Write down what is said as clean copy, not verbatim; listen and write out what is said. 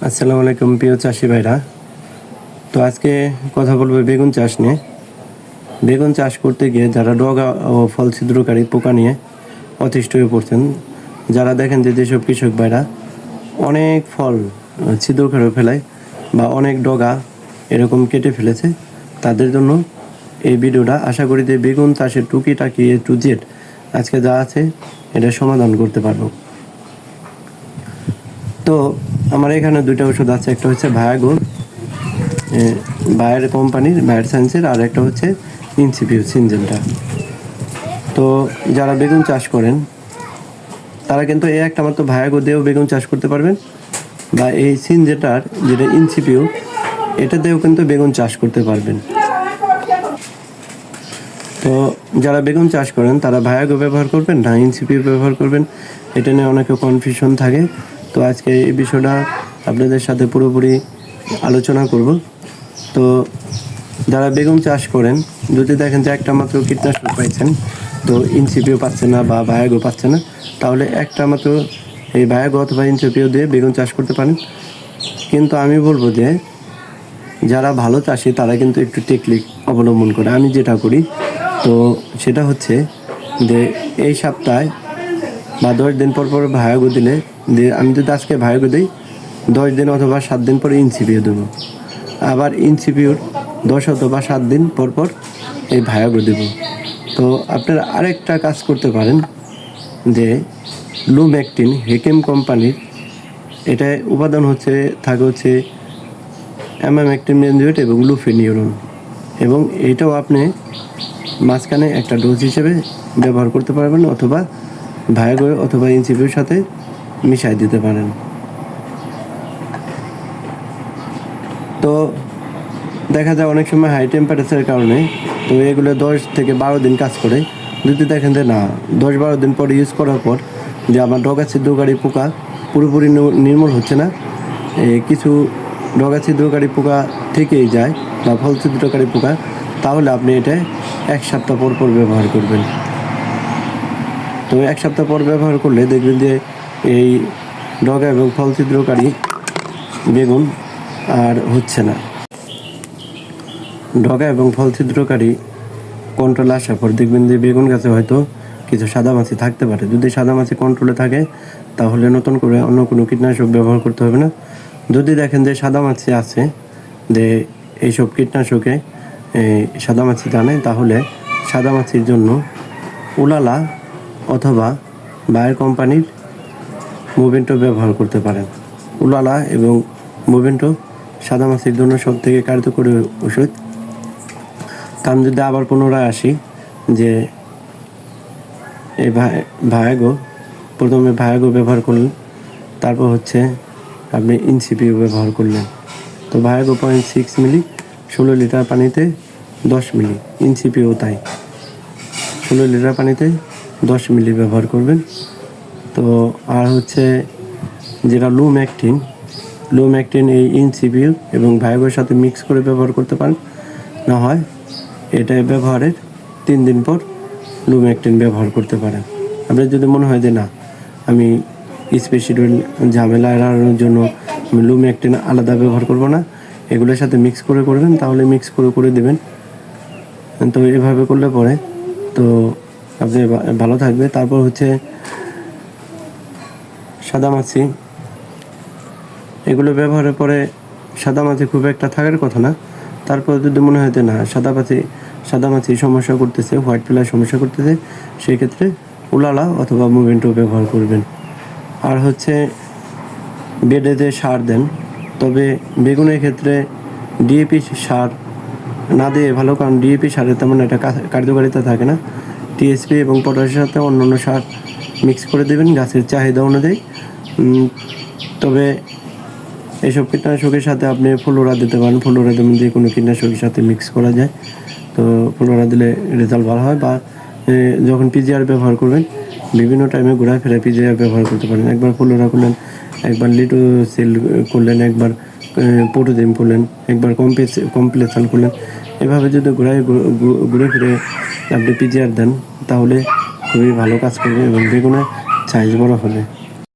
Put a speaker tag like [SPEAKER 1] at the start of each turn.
[SPEAKER 1] আসসালামু আলাইকুম প্রিয় চাষি ভাইরা। তো আজকে কথা বলবো বেগুন চাষ নিয়ে। বেগুন চাষ করতে গিয়ে যারা ডগা ও ফল ছিদ্রকারী পোকা নিয়ে অতিষ্ঠ হয়ে পড়ছেন, যারা দেখেন যে যেসব কৃষক ভাইরা অনেক ফল ছিদ্র করে ফেলায় বা অনেক ডগা এরকম কেটে ফেলেছে, তাদের জন্য এই ভিডিওটা। আশা করি যে বেগুন চাষের টুকিটাকি এ টু জেড আজকে যা আছে এটা সমাধান করতে পারবো। তো আমার এখানে দুইটা ওষুধ আছে, একটা হচ্ছে ভায়াগো বায়ার কোম্পানির বায়ার সায়েন্সের, আর একটা হচ্ছে ইনসিপিউ সিনজেন্টা। তো যারা বেগুন চাষ করেন তারা কিন্তু এই একটা মাত্র ভায়াগো দিয়েও বেগুন চাষ করতে পারবেন, বা এই সিনজেন্টার যেটা ইনসিপিউ এটা দিয়েও কিন্তু বেগুন চাষ করতে পারবেন। তো যারা বেগুন চাষ করেন তারা ভায়াগো ব্যবহার করবেন না ইনসিপিউ ব্যবহার করবেন, এটা নিয়ে অনেকে কনফিউশন থাকে। তো আজকে এই বিষয়টা আপনাদের সাথে পুরোপুরি আলোচনা করব। তো যারা বেগুন চাষ করেন, যদি দেখেন যে একটা মাত্র কীটনাশক পাইছেন, তো ইনসিপিও পাচ্ছে না বা ভায়াগো পাচ্ছে না, তাহলে একটা মাত্র এই ভায়াগো অথবা ইনসিপিও দিয়ে বেগুন চাষ করতে পারেন। কিন্তু আমি বলবো যে যারা ভালো চাষি তারা কিন্তু একটু টেকনিক অবলম্বন করে। আমি যেটা করি তো সেটা হচ্ছে যে এই সপ্তাহে বা 10 দিন পর পর ভায়াগো দিলে, আমি যদি আজকে ভায়াগো দিই 10 দিন অথবা 7 দিন পরে ইনসিপিও দেবো, আবার ইনসিপিওর 10 অথবা 7 দিন পর পর এই ভায়াগো দেব। তো আপনারা আরেকটা কাজ করতে পারেন যে লুমেকটিন হেকেম কোম্পানির, এটা উপাদান থাকে অ্যামামেকটিন বেনজোয়েট এবং লুফেনিউরন, এবং এইটাও আপনি মাঝখানে একটা ডোজ হিসেবে ব্যবহার করতে পারবেন, অথবা ভায়াগো অথবা ইনসিপিওর সাথে মিশাই দিতে পারেন। তো দেখা যায় অনেক সময় হাই টেম্পারেচারের কারণে তো এগুলো 10 থেকে 12 দিন কাজ করে। যদি দেখেন যে না 10-12 দিন পর ইউজ করার পর যে আমার ডগা ছিদ্রকারী পোকা পুরোপুরি নির্মূল হচ্ছে না, কিছু ডগা ছিদ্রকারী পোকা থেকেই যায় বা ফল ছিদ্রকারী পোকা, তাহলে আপনি এটা 1 সপ্তাহ পর পর ব্যবহার করবেন। তো 1 সপ্তাহ পর ব্যবহার করলে দেখবেন যে এই ডগা এবং ফল ছিদ্রকারী বেগুন আর হচ্ছে না। ডগা এবং ফল ছিদ্রকারী কন্ট্রোল আসার পর দেখবেন যে বেগুন গাছে হয়তো কিছু সাদামাছি থাকতে পারে। যদি সাদামাছি কন্ট্রোলে থাকে তাহলে নতুন করে অন্য কোনো কীটনাশক ব্যবহার করতে হবে না। যদি দেখেন যে সাদামাছি আছে, যে এইসব কীটনাশকে সাদামাছি জানে, তাহলে সাদামাছির জন্য উলালা অথবা বায়ার কোম্পানির মুভেন্টো ব্যবহার করতে পারেন। উলালা এবং মুভেন্টো সাদামাছির জন্য সবথেকে কার্যকরী ওষুধ। কারণ যদি আবার পুনরায় আসি যে এই ভায়াগো, প্রথমে ভায়াগো ব্যবহার করলেন, তারপর আপনি ইনসিপিও ব্যবহার করলেন। তো ভায়াগো 0.6 মিলি 16 লিটার পানিতে 10 মিলি, ইনসিপিও তাই 16 লিটার পানিতে 10 মিলি ব্যবহার করবেন। তো আর যেটা লুমেকটিন এই ইনসিপিও এবং ভায়াগোর সাথে মিক্স করে ব্যবহার করতে পারেন। না হয় এটা ব্যবহারের 3 দিন পর লুমেকটিন ব্যবহার করতে পারেন। আপনার যদি মনে হয় যে না আমি স্পেশাল ঝামেলা এড়ানোর জন্য আমি লুমেকটিন আলাদা ব্যবহার করব না, এগুলোর সাথে মিক্স করে করবেন, তাহলে মিক্স করে দেবেন। তো এভাবে করলে পরে তো আপনি ভালো থাকবে। তারপর সাদামাছি, এগুলো ব্যবহারের পরে সাদামাছি খুব একটা থাকার কথা না। তারপর যদি মনে হয় যে না সাদামাছি সমস্যা করতেছে, হোয়াইট ফ্লাই সমস্যা করতেছে, সেই ক্ষেত্রে উলালা অথবা মুভেন্টো ব্যবহার করবেন। আর বেডে যে সার দেন, তবে বেগুনের ক্ষেত্রে ডিএপি সার না দিয়ে ভালো, কারণ ডিএপি সারে তেমন একটা কার্যকারিতা থাকে না। টিএসপি এবং পটাশের সাথে অন্যান্য সার মিক্স করে দেবেন গাছের চাহিদা অনুযায়ী। তবে এইসব কীটনাশকের সাথে আপনি ফ্লোরা দিতে পারেন। ফ্লোরা যেমন যে কোনো কীটনাশকের সাথে মিক্স করা যায়, তো ফ্লোরা দিলে রেজাল্ট ভালো হয়। বা যখন পিজিআর ব্যবহার করবেন, বিভিন্ন টাইমে ঘোরা ফেরা পিজিআর ব্যবহার করতে পারেন। একবার ফ্লোরা করলেন, একবার লিটোসিল করলেন, একবার পোটোজিম করলেন, একবার কমপ্লেসাল করলেন। এভাবে যদি ঘুরে ফিরে আপনি পিজিআর দেন, তাহলে খুবই ভালো কাজ করবে এবং বেগুনের সাইজ বড় হবে।